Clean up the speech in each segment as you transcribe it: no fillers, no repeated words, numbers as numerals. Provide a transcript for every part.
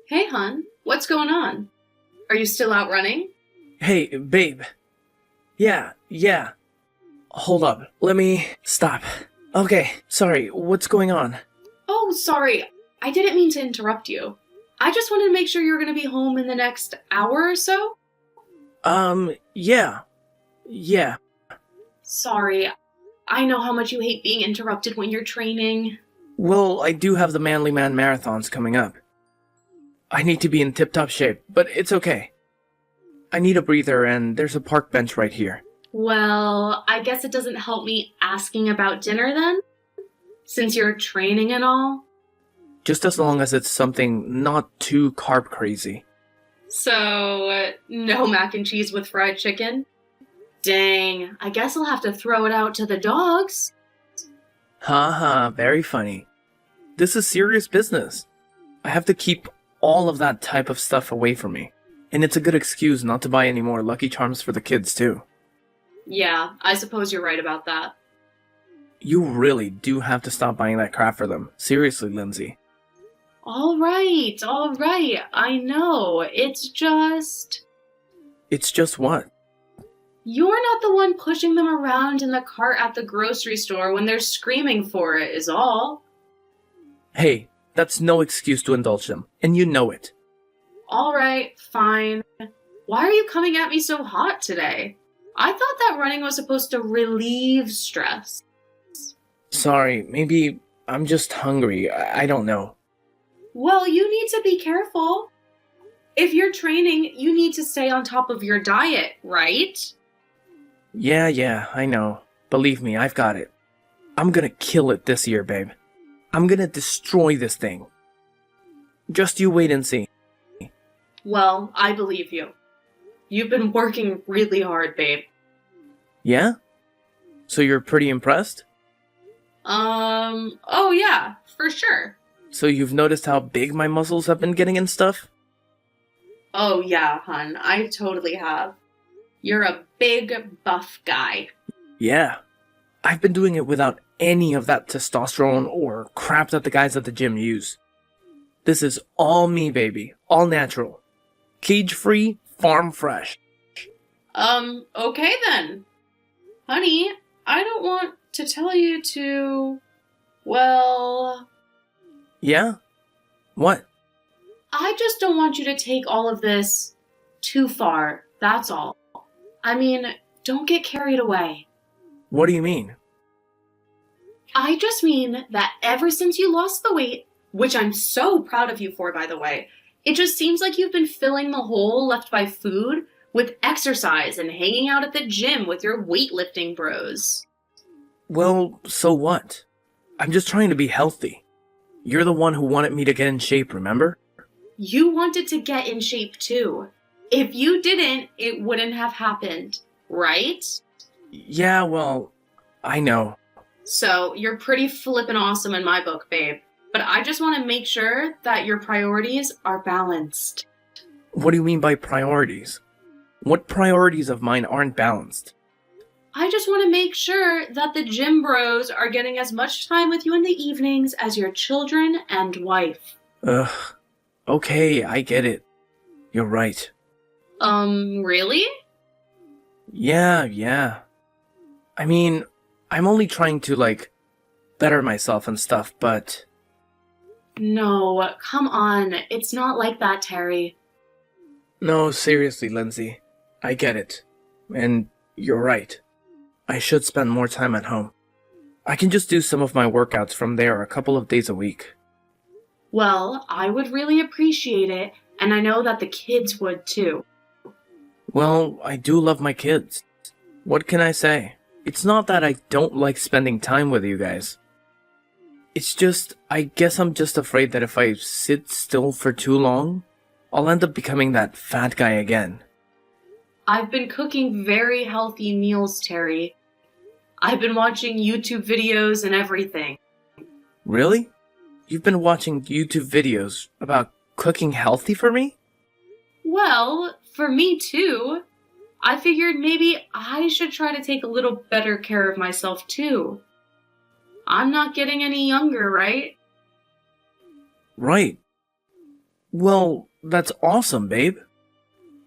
Hey, hun, what's going on? Are you still out running? Hey, babe. Yeah. Hold up. Let me stop. Okay, sorry, what's going on? Oh, sorry. I didn't mean to interrupt you. I just wanted to make sure you're going to be home in the next hour or so. Yeah. Yeah. Sorry. I know how much you hate being interrupted when you're training. Well, I do have the Manly Man marathons coming up. I need to be in tip-top shape, but it's okay. I need a breather, and there's a park bench right here. Well, I guess it doesn't help me asking about dinner then? Since you're training and all. Just as long as it's something not too carb crazy. So, no mac and cheese with fried chicken? Dang, I guess I'll have to throw it out to the dogs. Haha, very funny. This is serious business. I have to keep all of that type of stuff away from me. And it's a good excuse not to buy any more Lucky Charms for the kids, too. Yeah, I suppose you're right about that. You really do have to stop buying that crap for them. Seriously, Lindsay. All right. I know. It's just... It's just what? You're not the one pushing them around in the cart at the grocery store when they're screaming for it, is all. Hey, that's no excuse to indulge them, and you know it. All right, fine. Why are you coming at me so hot today? I thought that running was supposed to relieve stress. Sorry, maybe I'm just hungry. I don't know. Well, you need to be careful. If you're training, you need to stay on top of your diet, right? Yeah, I know. Believe me, I've got it. I'm gonna kill it this year, babe. I'm gonna destroy this thing. Just you wait and see. Well, I believe you. You've been working really hard, babe. Yeah? So you're pretty impressed? Oh yeah, for sure. So you've noticed how big my muscles have been getting and stuff? Oh yeah, hun, I totally have. You're a big, buff guy. Yeah. I've been doing it without any of that testosterone or crap that the guys at the gym use. This is all me, baby. All natural. Cage-free, farm-fresh. Okay then. Honey, I don't want to tell you to... Well... Yeah? What? I just don't want you to take all of this too far, that's all. I mean, don't get carried away. What do you mean? I just mean that ever since you lost the weight, which I'm so proud of you for, by the way, it just seems like you've been filling the hole left by food with exercise and hanging out at the gym with your weightlifting bros. Well, so what? I'm just trying to be healthy. You're the one who wanted me to get in shape, remember? You wanted to get in shape too. If you didn't, it wouldn't have happened, right? Yeah, well, I know. So, you're pretty flippin' awesome in my book, babe. But I just want to make sure that your priorities are balanced. What do you mean by priorities? What priorities of mine aren't balanced? I just want to make sure that the gym bros are getting as much time with you in the evenings as your children and wife. Ugh. Okay, I get it. You're right. Really? Yeah. I mean, I'm only trying to, better myself and stuff, but... No, come on. It's not like that, Terry. No, seriously, Lindsay. I get it. And you're right. I should spend more time at home. I can just do some of my workouts from there a couple of days a week. Well, I would really appreciate it, and I know that the kids would too. Well, I do love my kids. What can I say? It's not that I don't like spending time with you guys. It's just, I guess I'm just afraid that if I sit still for too long, I'll end up becoming that fat guy again. I've been cooking very healthy meals, Terry. I've been watching YouTube videos and everything. Really? You've been watching YouTube videos about cooking healthy for me? Well, for me too. I figured maybe I should try to take a little better care of myself too. I'm not getting any younger, right? Right. Well, that's awesome, babe.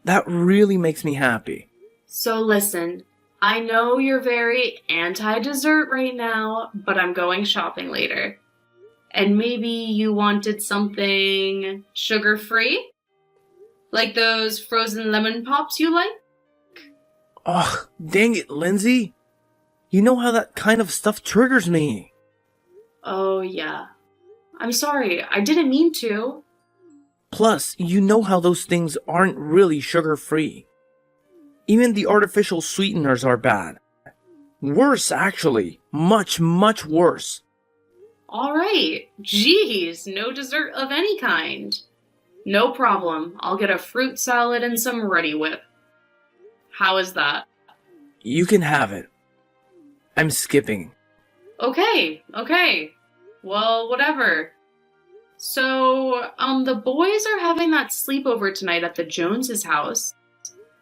That really makes me happy. So listen, I know you're very anti-dessert right now, but I'm going shopping later. And maybe you wanted something sugar-free? Like those frozen lemon pops you like? Ugh, dang it, Lindsay. You know how that kind of stuff triggers me. Oh, yeah. I'm sorry, I didn't mean to. Plus, you know how those things aren't really sugar-free. Even the artificial sweeteners are bad. Worse, actually. Much, much worse. Alright, geez, no dessert of any kind. No problem, I'll get a fruit salad and some Ready Whip. How is that? You can have it. I'm skipping. Okay. Well, whatever. So, the boys are having that sleepover tonight at the Joneses' house.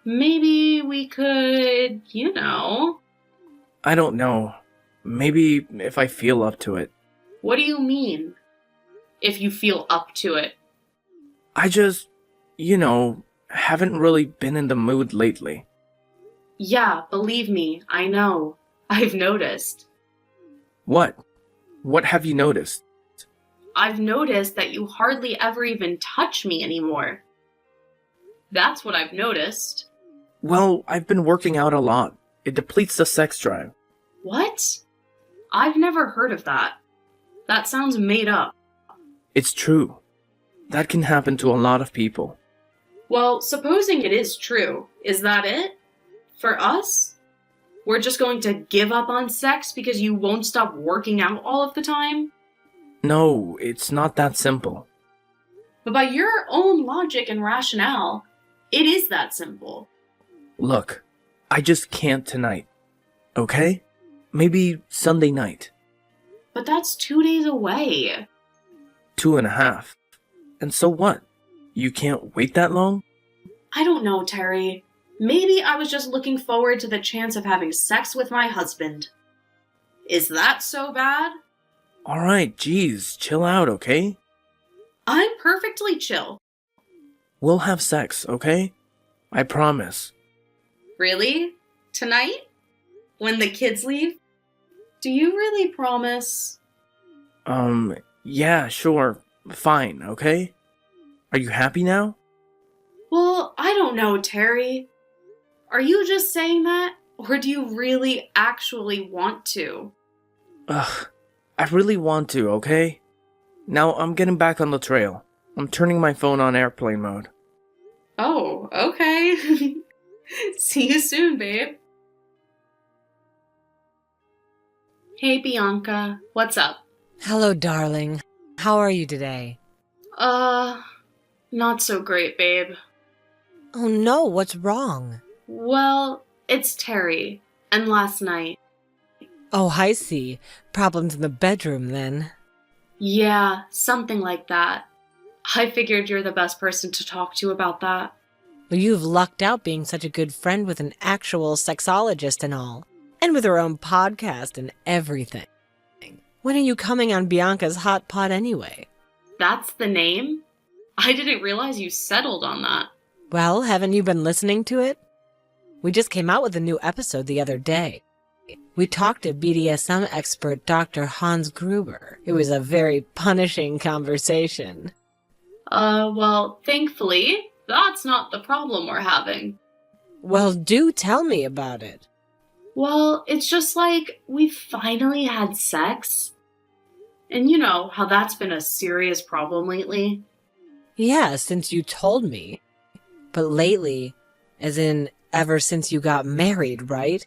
Maybe we could, I don't know. Maybe if I feel up to it. What do you mean? If you feel up to it? I just, haven't really been in the mood lately. Yeah, believe me, I know. I've noticed. What? What have you noticed? I've noticed that you hardly ever even touch me anymore. That's what I've noticed. Well, I've been working out a lot. It depletes the sex drive. What? I've never heard of that. That sounds made up. It's true. That can happen to a lot of people. Well, supposing it is true, is that it? For us? We're just going to give up on sex because you won't stop working out all of the time? No, it's not that simple. But by your own logic and rationale, it is that simple. Look, I just can't tonight. Okay? Maybe Sunday night. But that's 2 days away. 2.5. And so what? You can't wait that long? I don't know, Terry. Maybe I was just looking forward to the chance of having sex with my husband. Is that so bad? Alright, geez, chill out, okay? I'm perfectly chill. We'll have sex, okay? I promise. Really? Tonight? When the kids leave? Do you really promise? Yeah, sure. Fine, okay? Are you happy now? Well, I don't know, Terry. Are you just saying that? Or do you really actually want to? Ugh, I really want to, okay? Now I'm getting back on the trail. I'm turning my phone on airplane mode. Oh, okay. See you soon, babe. Hey, Bianca. What's up? Hello, darling. How are you today? Not so great, babe. Oh no, what's wrong? Well, it's Terry. And last night. Oh, I see. Problems in the bedroom, then. Yeah, something like that. I figured you're the best person to talk to about that. Well, you've lucked out being such a good friend with an actual sexologist and all. And with her own podcast and everything. When are you coming on Bianca's Hot Pot anyway? That's the name? I didn't realize you settled on that. Well, haven't you been listening to it? We just came out with a new episode the other day. We talked to BDSM expert Dr. Hans Gruber. It was a very punishing conversation. Well, thankfully, that's not the problem we're having. Well, do tell me about it. Well, it's just like we finally had sex. And you know how that's been a serious problem lately. Yeah, since you told me. But lately, as in ever since you got married, right?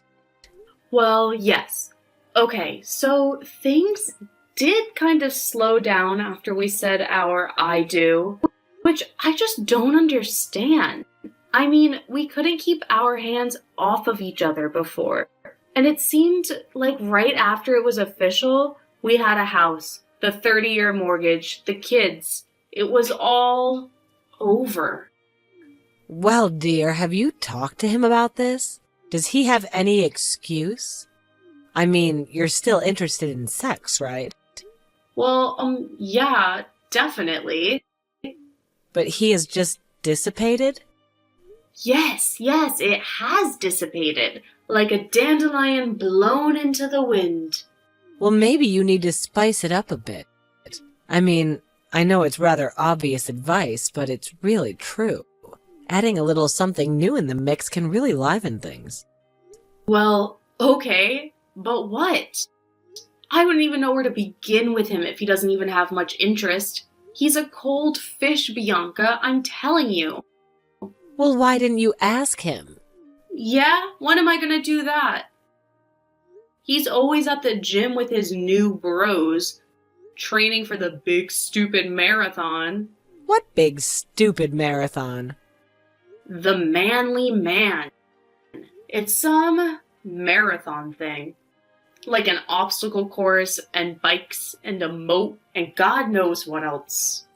Well, yes. Okay, so things did kind of slow down after we said our I do, which I just don't understand. I mean, we couldn't keep our hands off of each other before. And it seemed like right after it was official, we had a house, the 30-year mortgage, the kids. It was all over. Well, dear, have you talked to him about this? Does he have any excuse? I mean, you're still interested in sex, right? Well, yeah, definitely. But he has just dissipated? Yes, it has dissipated, like a dandelion blown into the wind. Well, maybe you need to spice it up a bit. I mean, I know it's rather obvious advice, but it's really true. Adding a little something new in the mix can really liven things. Well, okay, but what? I wouldn't even know where to begin with him if he doesn't even have much interest. He's a cold fish, Bianca, I'm telling you. Well, why didn't you ask him? Yeah? When am I gonna do that? He's always at the gym with his new bros, training for the big stupid marathon. What big stupid marathon? The Manly Man. It's some marathon thing. Like an obstacle course and bikes and a moat and God knows what else.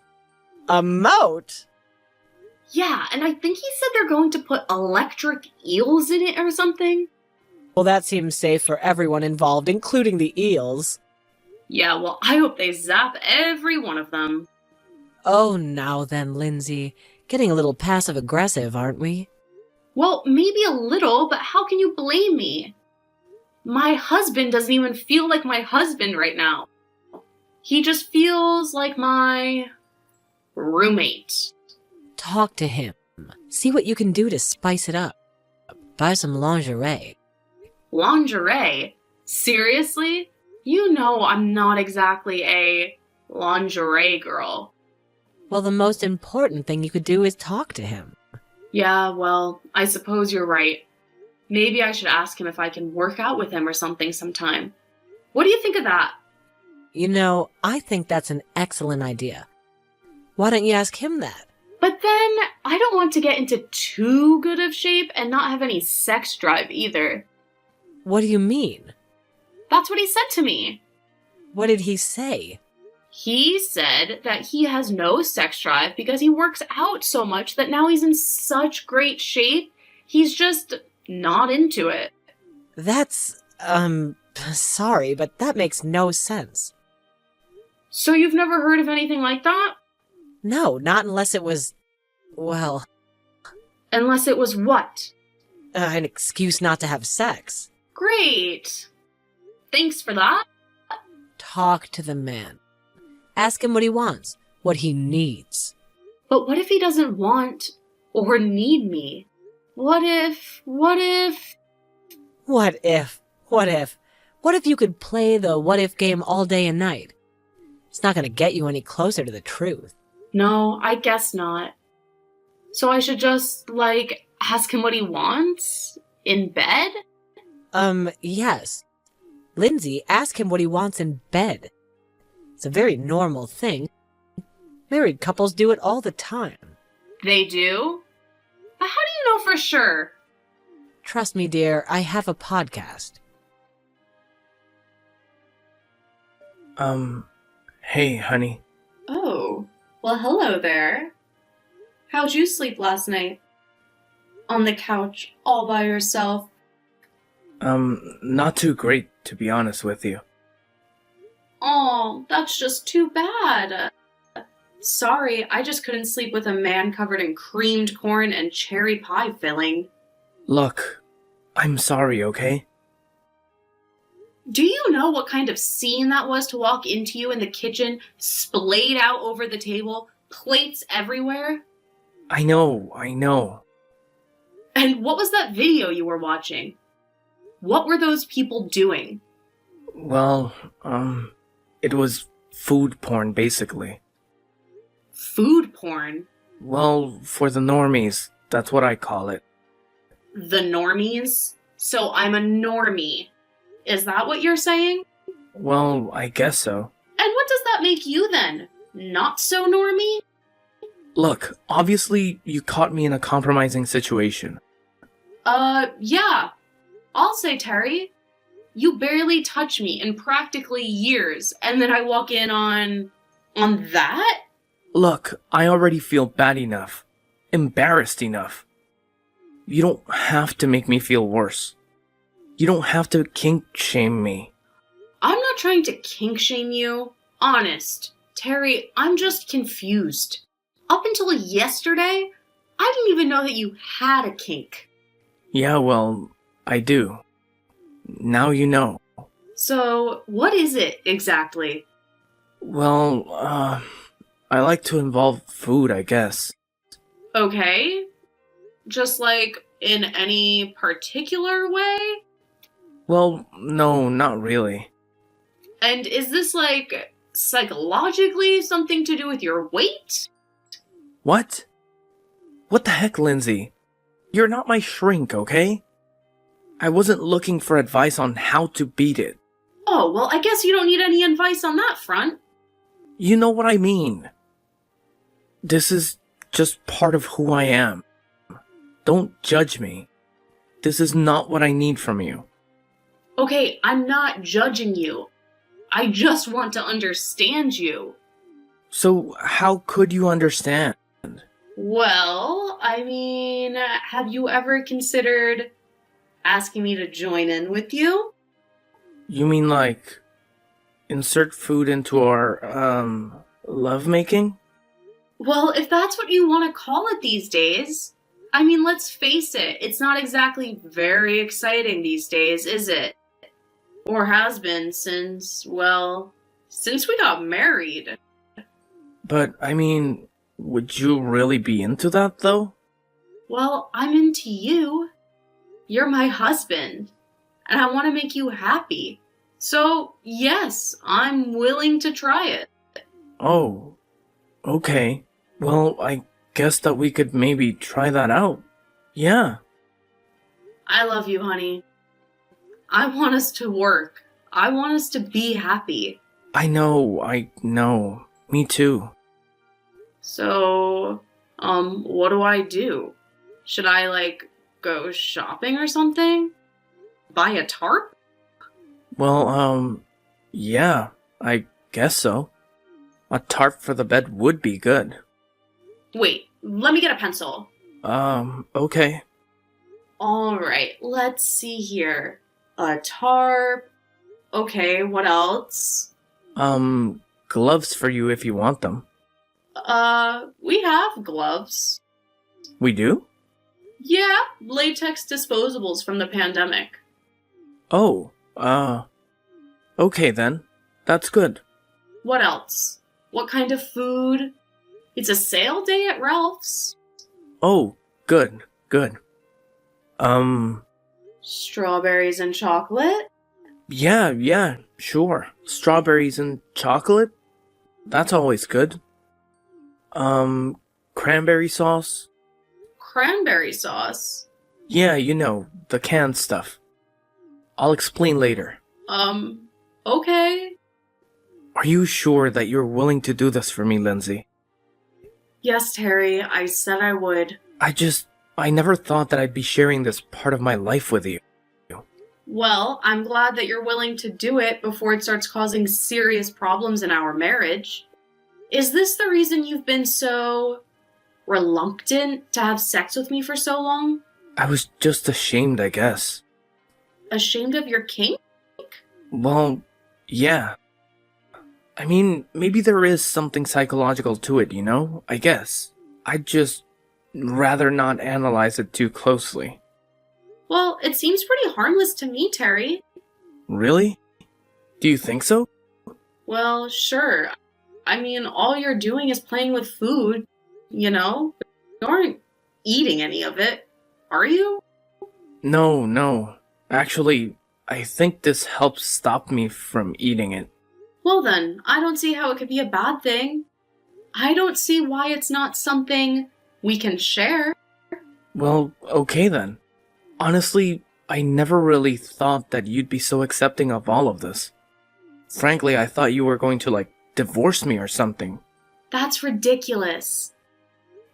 A moat? Yeah, and I think he said they're going to put electric eels in it or something. Well, that seems safe for everyone involved, including the eels. Yeah, well, I hope they zap every one of them. Oh, now then, Lindsay. Getting a little passive-aggressive, aren't we? Well, maybe a little, but how can you blame me? My husband doesn't even feel like my husband right now. He just feels like my roommate. Talk to him. See what you can do to spice it up. Buy some lingerie. Lingerie? Seriously? You know I'm not exactly a lingerie girl. Well, the most important thing you could do is talk to him. Yeah, well, I suppose you're right. Maybe I should ask him if I can work out with him or something sometime. What do you think of that? You know, I think that's an excellent idea. Why don't you ask him that? But then, I don't want to get into too good of shape and not have any sex drive either. What do you mean? That's what he said to me. What did he say? He said that he has no sex drive because he works out so much that now he's in such great shape, he's just not into it. That's, sorry, but that makes no sense. So you've never heard of anything like that? No, not unless it was, well, Unless it was what? an excuse not to have sex. Great. Thanks for that. Talk to the man. Ask him what he wants, what he needs. But what if he doesn't want or need me? What if... What if you could play the what if game all day and night? It's not gonna get you any closer to the truth. No, I guess not. So I should just, ask him what he wants? In bed? Yes. Lindsay, ask him what he wants in bed. It's a very normal thing. Married couples do it all the time. They do? But how do you know for sure? Trust me, dear, I have a podcast. Hey, honey. Oh, well, hello there. How'd you sleep last night? On the couch, all by yourself? Not too great, to be honest with you. Oh, that's just too bad. Sorry, I just couldn't sleep with a man covered in creamed corn and cherry pie filling. Look, I'm sorry, okay? Do you know what kind of scene that was to walk into you in the kitchen, splayed out over the table, plates everywhere? I know. And what was that video you were watching? What were those people doing? Well, it was food porn, basically. Food porn? Well, for the normies, that's what I call it. The normies? So I'm a normie. Is that what you're saying? Well, I guess so. And what does that make you then? Not so normie? Look, obviously, you caught me in a compromising situation. Yeah. I'll say, Terry. You barely touch me in practically years, and then I walk in on that? Look, I already feel bad enough. Embarrassed enough. You don't have to make me feel worse. You don't have to kink shame me. I'm not trying to kink shame you. Honest. Terry, I'm just confused. Up until yesterday, I didn't even know that you had a kink. Yeah, well, I do. Now you know. So, what is it exactly? Well, I like to involve food, I guess. Okay. Just like in any particular way? Well, no, not really. And is this like psychologically something to do with your weight? What? What the heck, Lindsay? You're not my shrink, okay? I wasn't looking for advice on how to beat it. Oh, well, I guess you don't need any advice on that front. You know what I mean. This is just part of who I am. Don't judge me. This is not what I need from you. Okay, I'm not judging you. I just want to understand you. So how could you understand? Well, I mean, have you ever considered asking me to join in with you? You mean like insert food into our lovemaking? Well, if that's what you want to call it these days. I mean, let's face it, it's not exactly very exciting these days, is it? Or has been since we got married. But I mean, would you really be into that though? Well, I'm into you. You're my husband, and I want to make you happy. So, yes, I'm willing to try it. Oh, okay. Well, I guess that we could maybe try that out. Yeah. I love you, honey. I want us to work. I want us to be happy. I know. Me too. So, what do I do? Should I, go shopping or something? Buy a tarp? Well, yeah, I guess so. A tarp for the bed would be good. Wait, let me get a pencil. Okay. Alright, let's see here. A tarp. Okay, what else? Gloves for you if you want them. We have gloves. We do? Yeah, latex disposables from the pandemic. Oh, okay then. That's good. What else? What kind of food? It's a sale day at Ralph's. Oh, good. Strawberries and chocolate? Yeah, sure. Strawberries and chocolate? That's always good. Cranberry sauce? Cranberry sauce? Yeah, you know, the canned stuff. I'll explain later. Okay. Are you sure that you're willing to do this for me, Lindsay? Yes, Terry, I said I would. I never thought that I'd be sharing this part of my life with you. Well, I'm glad that you're willing to do it before it starts causing serious problems in our marriage. Is this the reason you've been so reluctant to have sex with me for so long? I was just ashamed, I guess. Ashamed of your kink? Well, yeah. I mean, maybe there is something psychological to it, you know? I guess. I'd just rather not analyze it too closely. Well, it seems pretty harmless to me, Terry. Really? Do you think so? Well, sure. I mean, all you're doing is playing with food, you know? You aren't eating any of it, are you? No. Actually, I think this helps stop me from eating it. Well then, I don't see how it could be a bad thing. I don't see why it's not something we can share. Well, okay then. Honestly, I never really thought that you'd be so accepting of all of this. Frankly, I thought you were going to, divorce me or something. That's ridiculous.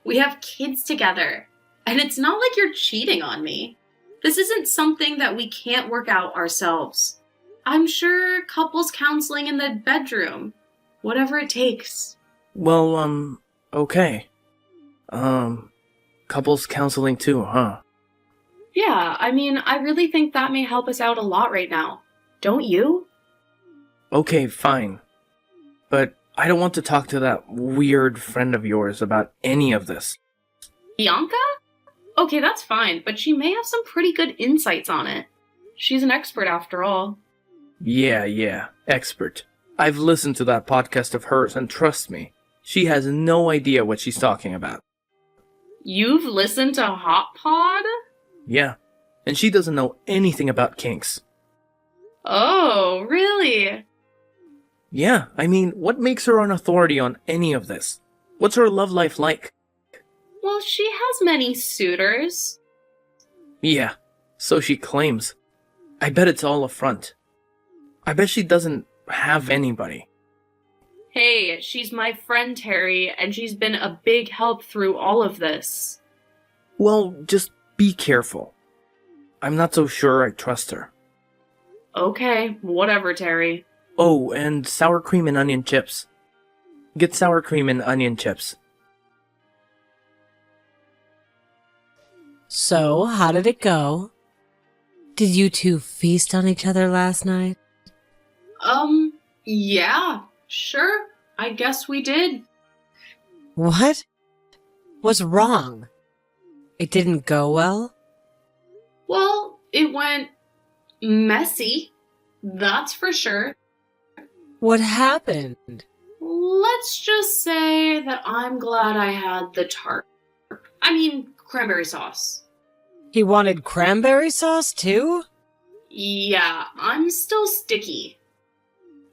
We have kids together, and it's not like you're cheating on me. This isn't something that we can't work out ourselves. I'm sure couples counseling in the bedroom. Whatever it takes. Well, okay. Couples counseling too, huh? Yeah, I mean, I really think that may help us out a lot right now. Don't you? Okay, fine. But I don't want to talk to that weird friend of yours about any of this. Bianca? Okay, that's fine, but she may have some pretty good insights on it. She's an expert after all. Yeah, expert. I've listened to that podcast of hers, and trust me, she has no idea what she's talking about. You've listened to Hot Pod? Yeah, and she doesn't know anything about kinks. Oh, really? Yeah, I mean, what makes her an authority on any of this? What's her love life like? Well, she has many suitors. Yeah, so she claims. I bet it's all a front. I bet she doesn't have anybody. Hey, she's my friend Terry, and she's been a big help through all of this. Well, just be careful. I'm not so sure I trust her. Okay, whatever, Terry. Oh, and sour cream and onion chips. Get sour cream and onion chips. So, how did it go? Did you two feast on each other last night? Yeah, sure. I guess we did. What? What's wrong? It didn't go well? Well, it went messy. That's for sure. What happened? Let's just say that I'm glad I had the tart. I mean, cranberry sauce. He wanted cranberry sauce too? Yeah, I'm still sticky.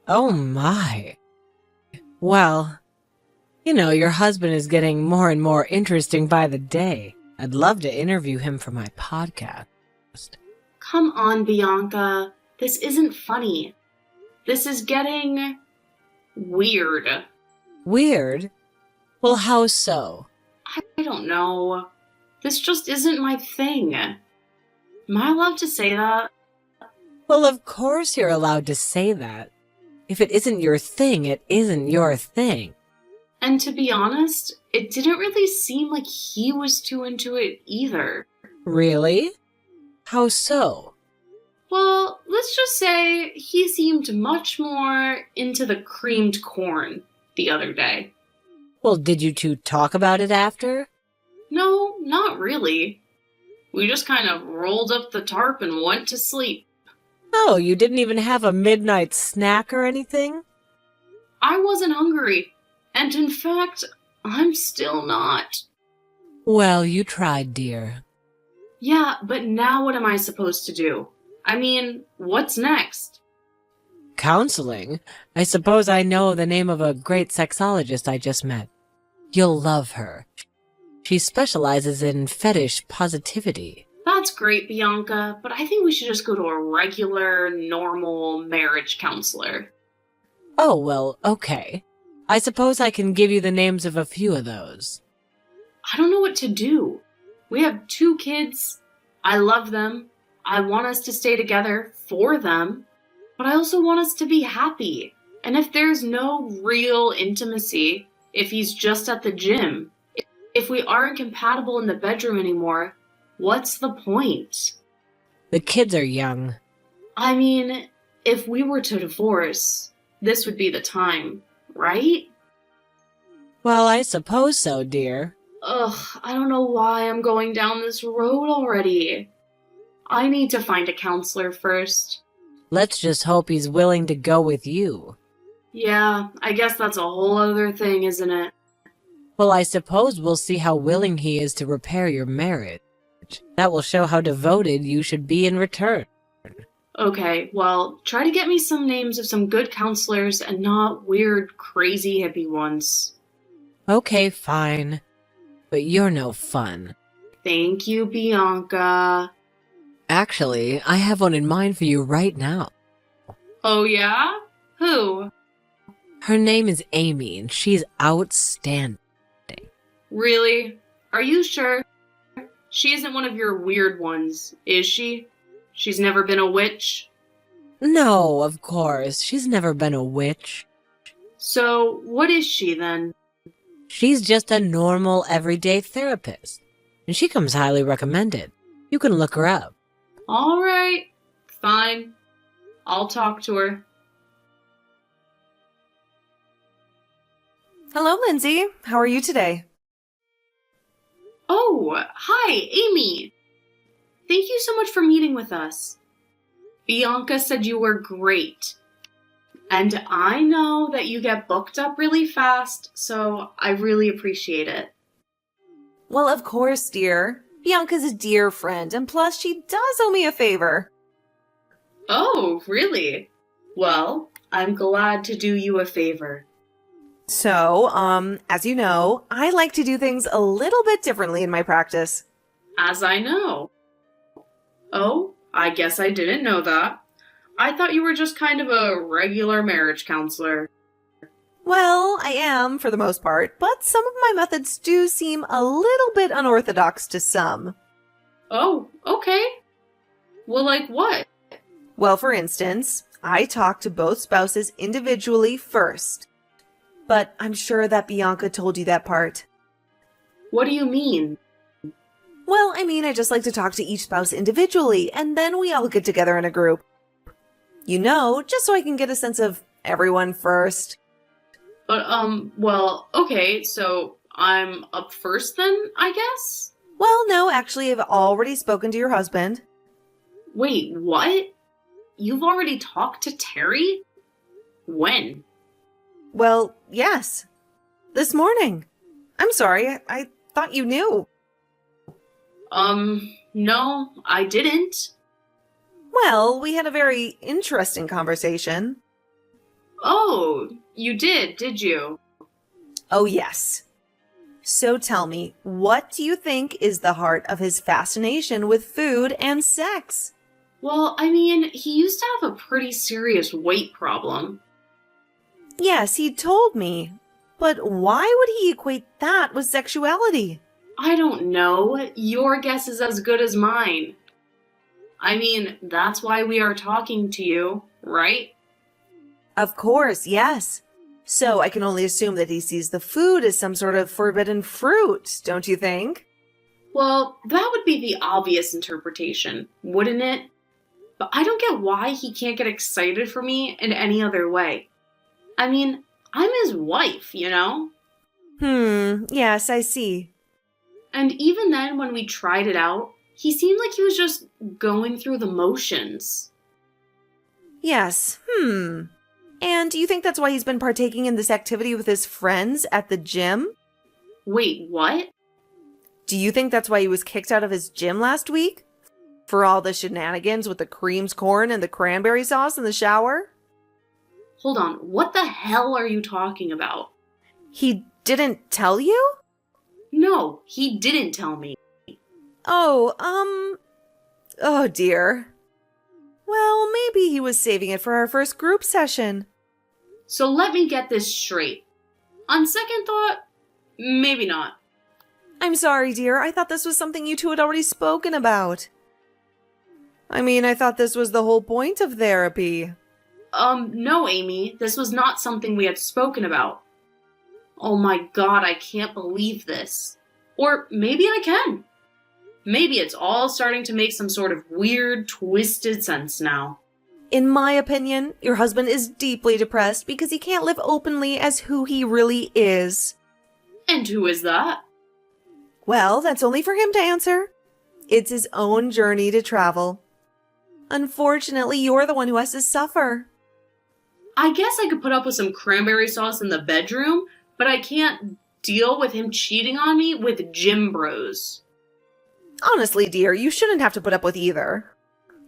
Oh my. Well, you know, your husband is getting more and more interesting by the day. I'd love to interview him for my podcast. Come on, Bianca. This isn't funny. This is getting weird. Weird? Well, how so? I don't know. This just isn't my thing. Am I allowed to say that? Well, of course you're allowed to say that. If it isn't your thing, it isn't your thing. And to be honest, it didn't really seem like he was too into it either. Really? How so? Well, let's just say he seemed much more into the creamed corn the other day. Well, did you two talk about it after? No, not really. We just kind of rolled up the tarp and went to sleep. Oh, you didn't even have a midnight snack or anything? I wasn't hungry. And in fact, I'm still not. Well, you tried, dear. Yeah, but now what am I supposed to do? I mean, what's next? Counseling? I suppose I know the name of a great sexologist I just met. You'll love her. She specializes in fetish positivity. That's great, Bianca, but I think we should just go to a regular, normal marriage counselor. Oh, well, okay. I suppose I can give you the names of a few of those. I don't know what to do. We have 2 kids. I love them. I want us to stay together for them. But I also want us to be happy. And if there's no real intimacy, if he's just at the gym, if we aren't compatible in the bedroom anymore, what's the point? The kids are young. I mean, if we were to divorce, this would be the time, right? Well, I suppose so, dear. Ugh, I don't know why I'm going down this road already. I need to find a counselor first. Let's just hope he's willing to go with you. Yeah, I guess that's a whole other thing, isn't it? Well, I suppose we'll see how willing he is to repair your marriage. That will show how devoted you should be in return. Okay, well, try to get me some names of some good counselors and not weird, crazy hippie ones. Okay, fine. But you're no fun. Thank you, Bianca. Actually, I have one in mind for you right now. Oh yeah? Who? Her name is Amy, and she's outstanding. Really? Are you sure? She isn't one of your weird ones, is she? She's never been a witch? No, of course. She's never been a witch. So, what is she then? She's just a normal, everyday therapist. And she comes highly recommended. You can look her up. Alright, fine. I'll talk to her. Hello, Lindsay. How are you today? Oh, hi, Amy. Thank you so much for meeting with us. Bianca said you were great. And I know that you get booked up really fast, so I really appreciate it. Well, of course, dear. Bianca's a dear friend, and plus she does owe me a favor. Oh, really? Well, I'm glad to do you a favor. So, as you know, I like to do things a little bit differently in my practice. As I know. Oh, I guess I didn't know that. I thought you were just kind of a regular marriage counselor. Well, I am, for the most part, but some of my methods do seem a little bit unorthodox to some. Oh, okay. Well, like what? Well, for instance, I talk to both spouses individually first. But I'm sure that Bianca told you that part. What do you mean? Well, I just like to talk to each spouse individually, and then we all get together in a group. You know, just so I can get a sense of everyone first. But, well, okay, so I'm up first then, I guess? Well, no, actually, I've already spoken to your husband. Wait, what? You've already talked to Terry? When? Well, yes. This morning. I'm sorry, I thought you knew. No, I didn't. Well, we had a very interesting conversation. Oh, you did you? Oh, yes. So tell me, what do you think is the heart of his fascination with food and sex? Well, he used to have a pretty serious weight problem. Yes, he told me. But why would he equate that with sexuality? I don't know. Your guess is as good as mine. That's why we are talking to you, right? Of course, yes. So I can only assume that he sees the food as some sort of forbidden fruit, don't you think? Well, that would be the obvious interpretation, wouldn't it? But I don't get why he can't get excited for me in any other way. I'm his wife, you know? Yes, I see. And even then, when we tried it out, he seemed like he was just going through the motions. Yes, And do you think that's why he's been partaking in this activity with his friends at the gym? Wait, what? Do you think that's why he was kicked out of his gym last week? For all the shenanigans with the creams corn and the cranberry sauce in the shower? Hold on, what the hell are you talking about? He didn't tell you? No, he didn't tell me. Oh dear. Well, maybe he was saving it for our first group session. So let me get this straight. On second thought, maybe not. I'm sorry, dear. I thought this was something you two had already spoken about. I thought this was the whole point of therapy. No, Amy, this was not something we had spoken about. Oh my god, I can't believe this. Or maybe I can. Maybe it's all starting to make some sort of weird, twisted sense now. In my opinion, your husband is deeply depressed because he can't live openly as who he really is. And who is that? Well, that's only for him to answer. It's his own journey to travel. Unfortunately, you're the one who has to suffer. I guess I could put up with some cranberry sauce in the bedroom, but I can't deal with him cheating on me with gym bros. Honestly, dear, you shouldn't have to put up with either.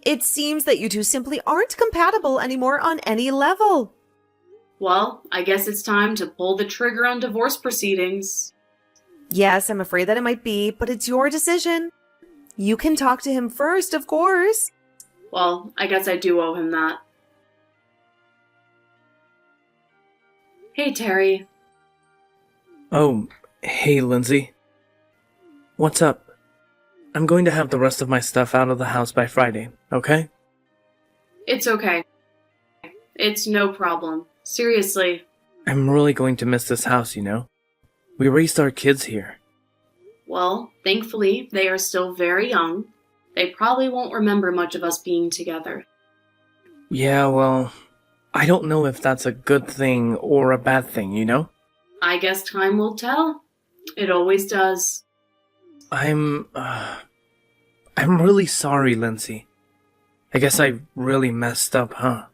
It seems that you two simply aren't compatible anymore on any level. Well, I guess it's time to pull the trigger on divorce proceedings. Yes, I'm afraid that it might be, but it's your decision. You can talk to him first, of course. Well, I guess I do owe him that. Hey, Terry. Oh, hey, Lindsay. What's up? I'm going to have the rest of my stuff out of the house by Friday, okay? It's okay. It's no problem. Seriously. I'm really going to miss this house, you know? We raised our kids here. Well, thankfully, they are still very young. They probably won't remember much of us being together. Yeah, well, I don't know if that's a good thing or a bad thing, you know? I guess time will tell. It always does. I'm really sorry, Lindsay. I guess I really messed up, huh?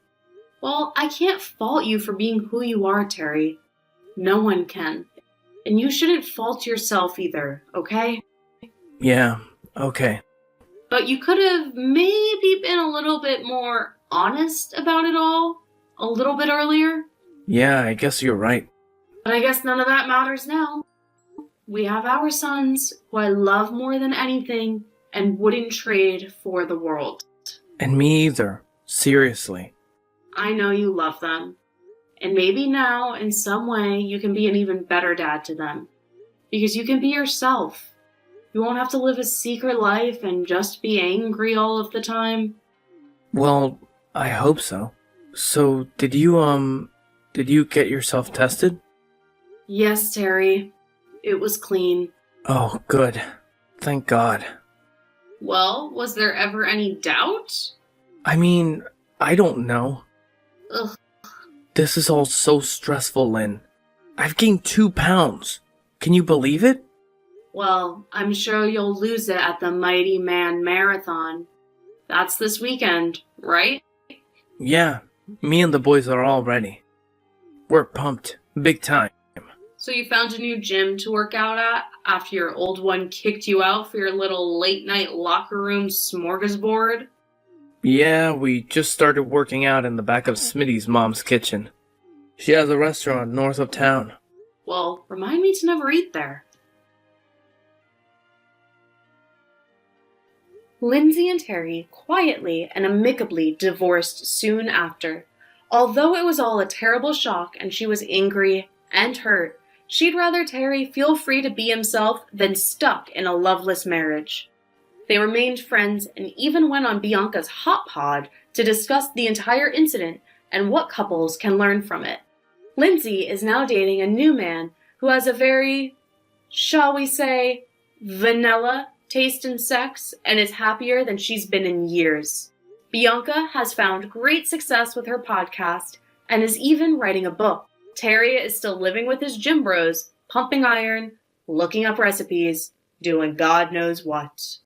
Well, I can't fault you for being who you are, Terry. No one can. And you shouldn't fault yourself either, okay? Yeah, okay. But you could have maybe been a little bit more honest about it all a little bit earlier. Yeah, I guess you're right. But I guess none of that matters now. We have our sons, who I love more than anything and wouldn't trade for the world. And me either. Seriously. I know you love them. And maybe now, in some way, you can be an even better dad to them. Because you can be yourself. You won't have to live a secret life and just be angry all of the time. Well, I hope so. So, did you get yourself tested? Yes, Terry. It was clean. Oh, good. Thank God. Well, was there ever any doubt? I mean, I don't know. Ugh. This is all so stressful, Lynn. I've gained 2 pounds. Can you believe it? Well, I'm sure you'll lose it at the Mighty Man Marathon. That's this weekend, right? Yeah, me and the boys are all ready. We're pumped. Big time. So you found a new gym to work out at after your old one kicked you out for your little late-night locker room smorgasbord? Yeah, we just started working out in the back of Smitty's mom's kitchen. She has a restaurant north of town. Well, remind me to never eat there. Lindsay and Terry quietly and amicably divorced soon after. Although it was all a terrible shock and she was angry and hurt, she'd rather Terry feel free to be himself than stuck in a loveless marriage. They remained friends and even went on Bianca's Hot Pod to discuss the entire incident and what couples can learn from it. Lindsay is now dating a new man who has a very, shall we say, vanilla taste in sex and is happier than she's been in years. Bianca has found great success with her podcast and is even writing a book. Terry is still living with his gym bros, pumping iron, looking up recipes, doing God knows what.